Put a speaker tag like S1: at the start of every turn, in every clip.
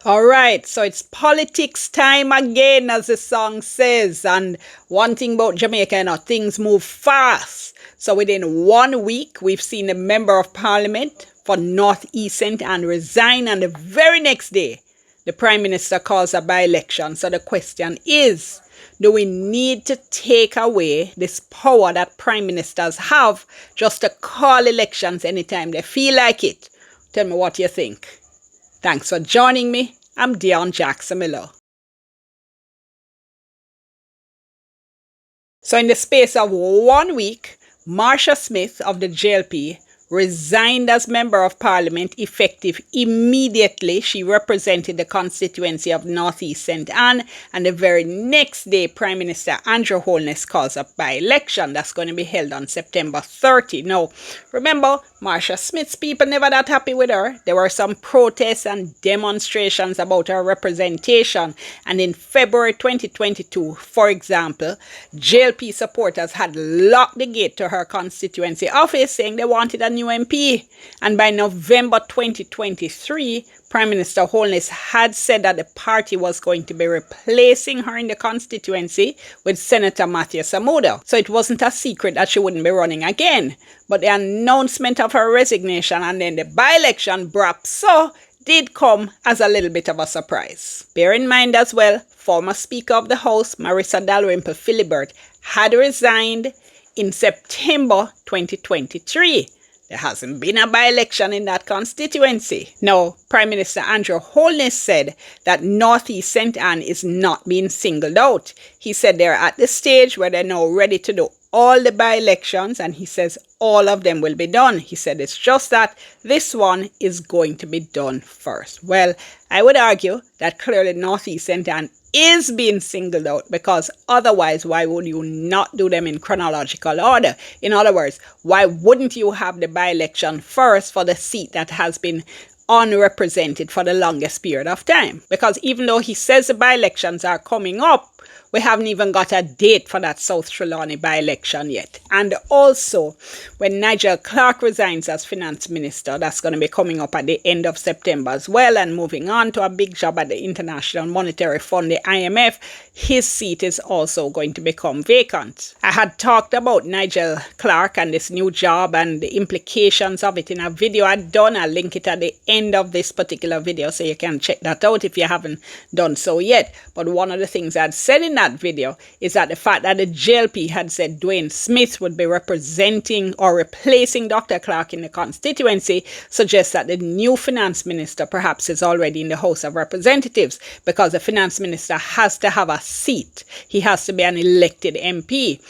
S1: All right, so it's politics time again, as the song says. And one thing about Jamaica, things move fast. So within 1 week, we've seen a member of parliament for North East St. Anne resign, and the very next day, the Prime Minister calls a by-election. So the question is, do we need to take away this power that Prime Ministers have just to call elections anytime they feel like it? Tell me what you think. Thanks for joining me. I'm Dion Jackson Miller. So in the space of 1 week, Marsha Smith of the JLP resigned as Member of Parliament effective immediately. She represented the constituency of North East St. Anne, and the very next day, Prime Minister Andrew Holness calls a by-election that's going to be held on September 30. Now, remember, Marsha Smith's people never that happy with her. There were some protests and demonstrations about her representation, and in February 2022, for example, JLP supporters had locked the gate to her constituency office saying they wanted a new MP. And by November 2023, Prime Minister Holness had said that the party was going to be replacing her in the constituency with Senator Matthew Samuda. So it wasn't a secret that she wouldn't be running again. But the announcement of her resignation and then the by-election so did come as a little bit of a surprise. Bear in mind as well, former Speaker of the House, Marissa Dalrymple Philibert, had resigned in September 2023. There hasn't been a by-election in that constituency. Now, Prime Minister Andrew Holness said that North East St. Anne is not being singled out. He said they're at the stage where they're now ready to do all the by-elections, and he says all of them will be done. He said it's just that this one is going to be done first. Well, I would argue that clearly North East St. Anne is being singled out, because otherwise, why would you not do them in chronological order? In other words, why wouldn't you have the by-election first for the seat that has been unrepresented for the longest period of time? Because even though he says the by-elections are coming up, we haven't even got a date for that South Trelawney by-election yet. And also, when Nigel Clark resigns as finance minister, that's going to be coming up at the end of September as well, and moving on to a big job at the International Monetary Fund, the IMF, his seat is also going to become vacant. I had talked about Nigel Clark and this new job and the implications of it in a video I'd done. I'll link it at the end of this particular video so you can check that out if you haven't done so yet. But one of the things I'd said in that video is that the fact that the JLP had said Dwayne Smith would be representing or replacing Dr. Clark in the constituency suggests that the new finance minister perhaps is already in the House of Representatives, because the finance minister has to have a seat. He has to be an elected MP.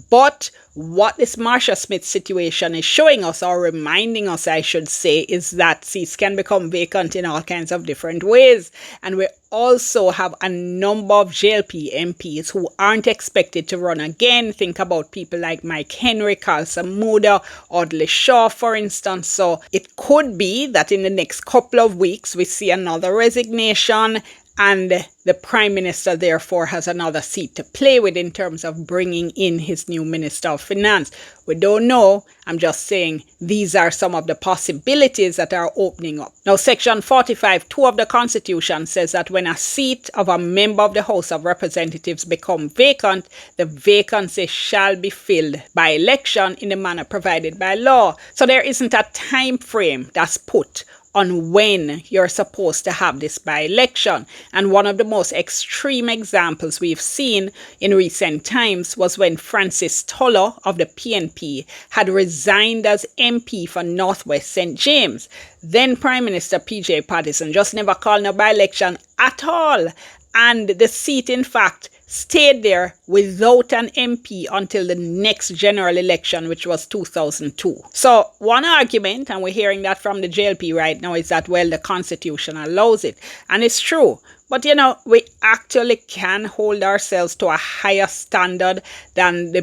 S1: But what this Marsha Smith situation is showing us, or reminding us, I should say, is that seats can become vacant in all kinds of different ways. And we also have a number of JLP MPs who aren't expected to run again. Think about people like Mike Henry, Carl Samuda, Audley Shaw, for instance. So it could be that in the next couple of weeks we see another resignation, and the Prime Minister therefore has another seat to play with in terms of bringing in his new Minister of Finance. We don't know. I'm just saying these are some of the possibilities that are opening up. Now, Section 45(2) of the Constitution says that when a seat of a member of the House of Representatives become vacant, the vacancy shall be filled by election in the manner provided by law. So there isn't a time frame that's put on when you're supposed to have this by-election. And one of the most extreme examples we've seen in recent times was when Francis Toller of the PNP had resigned as MP for Northwest St. James. Then Prime Minister PJ Patterson just never called no by-election at all. And the seat, in fact, stayed there without an MP until the next general election, which was 2002. So one argument, and we're hearing that from the JLP right now, is that, well, the Constitution allows it. And it's true. But we actually can hold ourselves to a higher standard than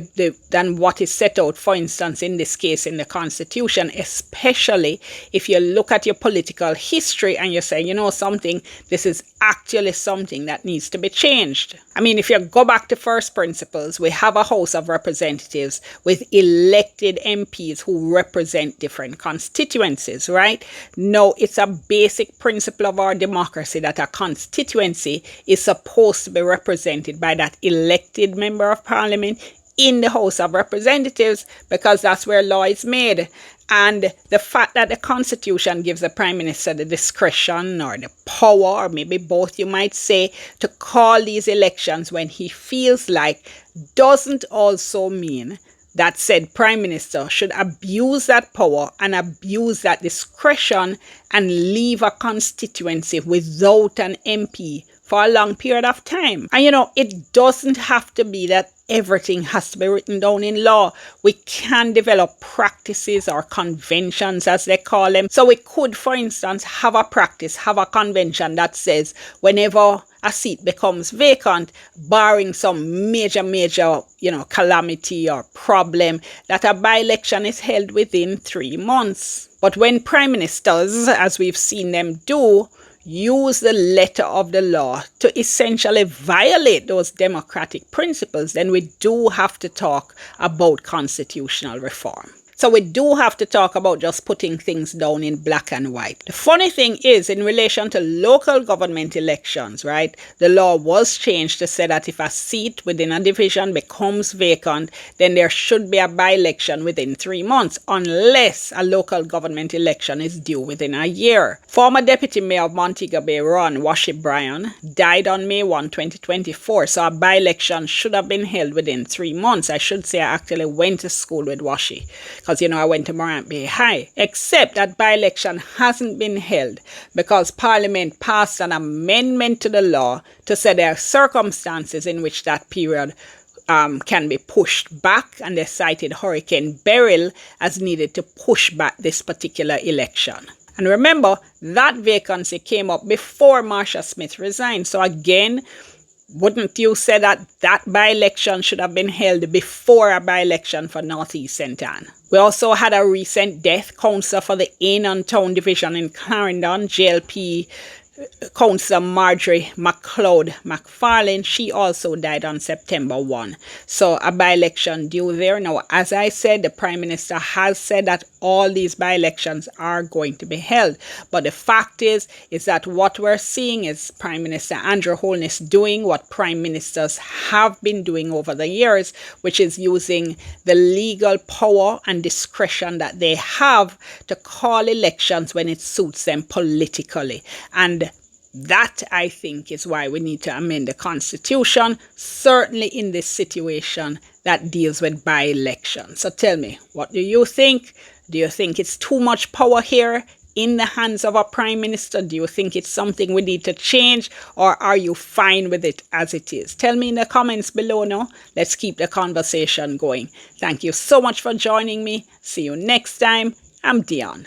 S1: than what is set out, for instance, in this case in the Constitution, especially if you look at your political history and you say, something, this is actually something that needs to be changed. I mean, if you go back to first principles, we have a House of Representatives with elected MPs who represent different constituencies, right? Now, it's a basic principle of our democracy that a constituency is supposed to be represented by that elected member of parliament in the House of Representatives, because that's where law is made. And the fact that the Constitution gives the Prime Minister the discretion or the power, or maybe both you might say, to call these elections when he feels like, doesn't also mean that said Prime Minister should abuse that power and abuse that discretion and leave a constituency without an MP for a long period of time. And it doesn't have to be that everything has to be written down in law. We can develop practices or conventions, as they call them. So we could, for instance, have a convention that says whenever a seat becomes vacant, barring some major, calamity or problem, that a by-election is held within 3 months. But when prime ministers, as we've seen them do, use the letter of the law to essentially violate those democratic principles, then we do have to talk about constitutional reform. So we do have to talk about just putting things down in black and white. The funny thing is, in relation to local government elections, right, the law was changed to say that if a seat within a division becomes vacant, then there should be a by-election within 3 months, unless a local government election is due within a year. Former Deputy Mayor of Montego Bay, Ron Washi Bryan, died on May 1, 2024, so a by-election should have been held within 3 months. I should say I actually went to school with Washi, because I went to Morant Bay High, except that by-election hasn't been held because Parliament passed an amendment to the law to say there are circumstances in which that period can be pushed back, and they cited Hurricane Beryl as needed to push back this particular election. And remember, that vacancy came up before Marsha Smith resigned. So again, wouldn't you say that that by-election should have been held before a by-election for North East St. Ann? We also had a recent death. Councillor for the Annan Town Division in Clarendon, JLP Councillor Marjorie McLeod McFarlane, she also died on September 1. So a by-election due there. Now, as I said, the Prime Minister has said that all these by-elections are going to be held. But the fact is that what we're seeing is Prime Minister Andrew Holness doing what Prime Ministers have been doing over the years, which is using the legal power and discretion that they have to call elections when it suits them politically. And that, I think, is why we need to amend the Constitution, certainly in this situation that deals with by-elections. So tell me, what do you think? Do you think it's too much power here in the hands of a Prime Minister? Do you think it's something we need to change, or are you fine with it as it is? Tell me in the comments below now. Let's keep the conversation going. Thank you so much for joining me. See you next time. I'm Dion.